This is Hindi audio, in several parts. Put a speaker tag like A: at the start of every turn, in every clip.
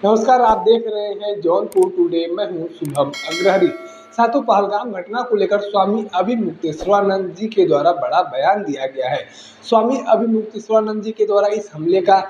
A: नमस्कार, आप देख रहे हैं जौनपुर टुडे। मैं हूं शुभम अग्रहरी। साथों, पहलगाम घटना को लेकर स्वामी अभिमुक्तेश्वरानंद जी के द्वारा बड़ा बयान दिया गया है। स्वामी अभिमुक्तेश्वरानंद जी के द्वारा इस हमले का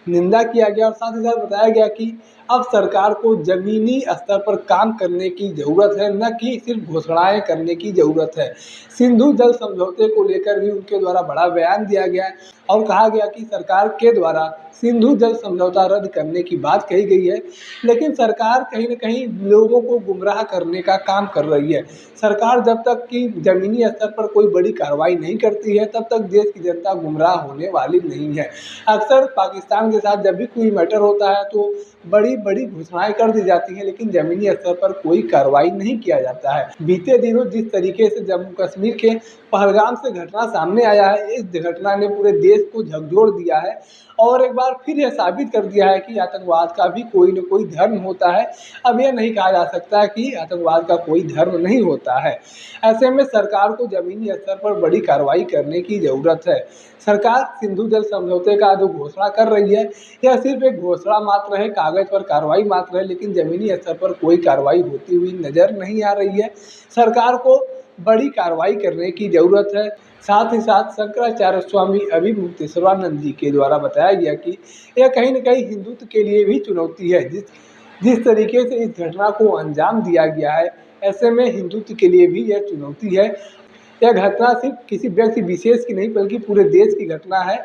A: निंदा किया गया और साथ ही साथ बताया गया कि अब सरकार को जमीनी स्तर पर काम करने की जरूरत है, न कि सिर्फ घोषणाएं करने की जरूरत है। सिंधु जल समझौते को लेकर भी उनके द्वारा बड़ा बयान दिया गया और कहा गया कि सरकार के द्वारा सिंधु जल समझौता रद्द करने की बात कही गई है, लेकिन सरकार कहीं न कहीं लोगों को गुमराह करने का काम कर रही है। सरकार जब तक कि ज़मीनी स्तर पर कोई बड़ी कार्रवाई नहीं करती है, तब तक देश की जनता गुमराह होने वाली नहीं है। अक्सर पाकिस्तान के साथ जब भी कोई मैटर होता है तो बड़ी-बड़ी घोषणाएँ कर दी जाती हैं, लेकिन ज़मीनी स्तर पर कोई कार्रवाई नहीं किया जाता है। बीते दिनों जिस तरीके से जम्मू कश्मीर के पहलगाम से घटना सामने आया है, इस घटना ने पूरे देश को झकझोर दिया है और एक बार फिर यह साबित कर दिया है कि आतंकवाद का भी कोई न कोई धर्म होता है। अब यह नहीं कहा जा सकता कि आतंकवाद का कोई धर्म नहीं होता है। ऐसे में सरकार को ज़मीनी स्तर पर बड़ी कार्रवाई करने की ज़रूरत है। सरकार सिंधु जल समझौते का जो घोषणा कर रही है, यह सिर्फ एक घोषणा मात्र है, कागज़ पर कार्रवाई मात्र है, लेकिन ज़मीनी स्तर पर कोई कार्रवाई होती हुई नज़र नहीं आ रही है। सरकार को बड़ी कार्रवाई करने की ज़रूरत है। साथ ही साथ शंकराचार्य स्वामी अभिमुक्तेश्वरानंद जी के द्वारा बताया गया कि यह कहीं न कहीं हिंदुत्व के लिए भी चुनौती है। जिस तरीके से इस घटना को अंजाम दिया गया है, ऐसे में हिंदुत्व के लिए भी यह चुनौती है। यह घटना सिर्फ किसी व्यक्ति विशेष की नहीं बल्कि पूरे देश की घटना है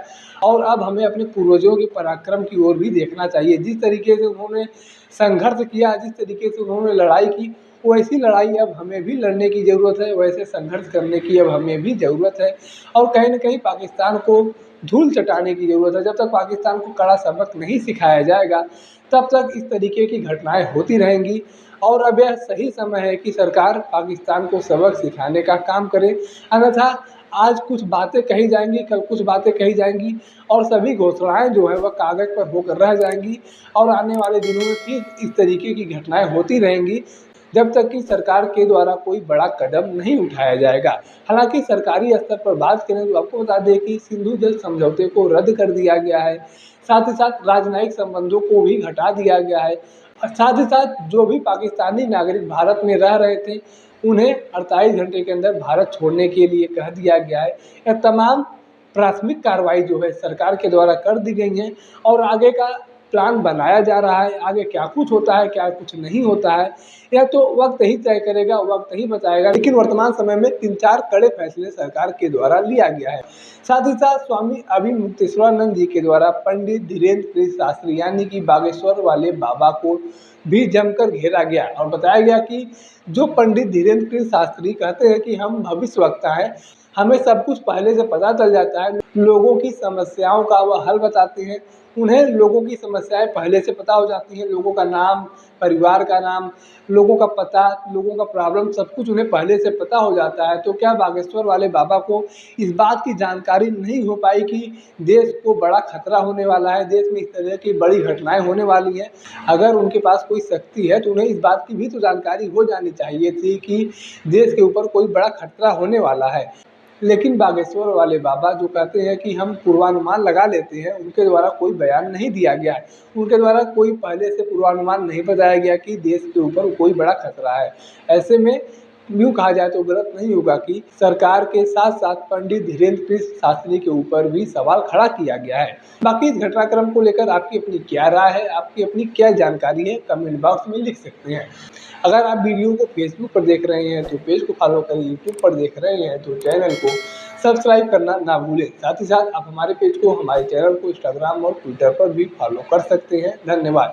A: और अब हमें अपने पूर्वजों के पराक्रम की ओर भी देखना चाहिए। जिस तरीके से उन्होंने संघर्ष किया, जिस तरीके से उन्होंने लड़ाई की, वैसी लड़ाई अब हमें भी लड़ने की ज़रूरत है, वैसे संघर्ष करने की अब हमें भी ज़रूरत है और कहीं न कहीं पाकिस्तान को धूल चटाने की ज़रूरत है। जब तक पाकिस्तान को कड़ा सबक नहीं सिखाया जाएगा, तब तक इस तरीके की घटनाएँ होती रहेंगी और अब यह सही समय है कि सरकार पाकिस्तान को सबक सिखाने का काम करे। अन्यथा आज कुछ बातें कही जाएँगी, कल कुछ बातें कही जाएँगी और सभी घोषणाएँ जो है वह कागज़ पर होकर रह जाएँगी और आने वाले दिनों में फिर इस तरीके की घटनाएँ होती रहेंगी, जब तक कि सरकार के द्वारा कोई बड़ा कदम नहीं उठाया जाएगा। हालाँकि सरकारी स्तर पर बात करें तो आपको बता दें कि सिंधु जल समझौते को रद्द कर दिया गया है। साथ ही साथ राजनयिक संबंधों को भी घटा दिया गया है और साथ ही साथ जो भी पाकिस्तानी नागरिक भारत में रह रहे थे, उन्हें 48 घंटे के अंदर भारत छोड़ने के लिए कह दिया गया है। यह तमाम प्राथमिक कार्रवाई जो है सरकार के द्वारा कर दी गई हैं और आगे का प्लान बनाया जा रहा है। आगे क्या कुछ होता है, क्या कुछ नहीं होता है, यह तो वक्त ही तय करेगा, वक्त ही बताएगा। लेकिन वर्तमान समय में 3-4 कड़े फैसले सरकार के द्वारा लिया गया है। साथ ही साथ स्वामी अभिमुक्तेश्वरानंद जी के द्वारा पंडित धीरेन्द्र कृष्ण शास्त्री यानी कि बागेश्वर वाले बाबा को भी जमकर घेरा गया और बताया गया कि जो पंडित धीरेन्द्र कृष्ण शास्त्री कहते हैं कि हम भविष्यवक्ता हैं, हमें सब कुछ पहले से पता चल जाता है, लोगों की समस्याओं का वह हल बताते हैं। उन्हें लोगों की समस्याएं पहले से पता हो जाती हैं, लोगों का नाम, परिवार का नाम, लोगों का पता, लोगों का प्रॉब्लम सब कुछ उन्हें पहले से पता हो जाता है। तो क्या बागेश्वर वाले बाबा को इस बात की जानकारी नहीं हो पाई कि देश को बड़ा खतरा होने वाला है, देश में इस तरह की बड़ी घटनाएं होने वाली हैं? अगर उनके पास कोई शक्ति है तो उन्हें इस बात की भी तो जानकारी हो जानी चाहिए थी कि देश के ऊपर कोई बड़ा खतरा होने वाला है। लेकिन बागेश्वर वाले बाबा जो कहते हैं कि हम पूर्वानुमान लगा लेते हैं, उनके द्वारा कोई बयान नहीं दिया गया है। उनके द्वारा कोई पहले से पूर्वानुमान नहीं बताया गया कि देश के ऊपर कोई बड़ा खतरा है। ऐसे में यूँ कहा जाए तो गलत नहीं होगा कि सरकार के साथ-साथ पंडित धीरेन्द्र कृष्ण शास्त्री के ऊपर भी सवाल खड़ा किया गया है। बाकी इस घटनाक्रम को लेकर आपकी अपनी क्या राय है, आपकी अपनी क्या जानकारी है, कमेंट बॉक्स में लिख सकते हैं। अगर आप वीडियो को फेसबुक पर देख रहे हैं तो पेज को फॉलो करें, यूट्यूब पर देख रहे हैं तो चैनल को सब्सक्राइब करना ना भूलें। साथ ही साथ आप हमारे पेज को, हमारे चैनल को इंस्टाग्राम और ट्विटर पर भी फॉलो कर सकते हैं। धन्यवाद।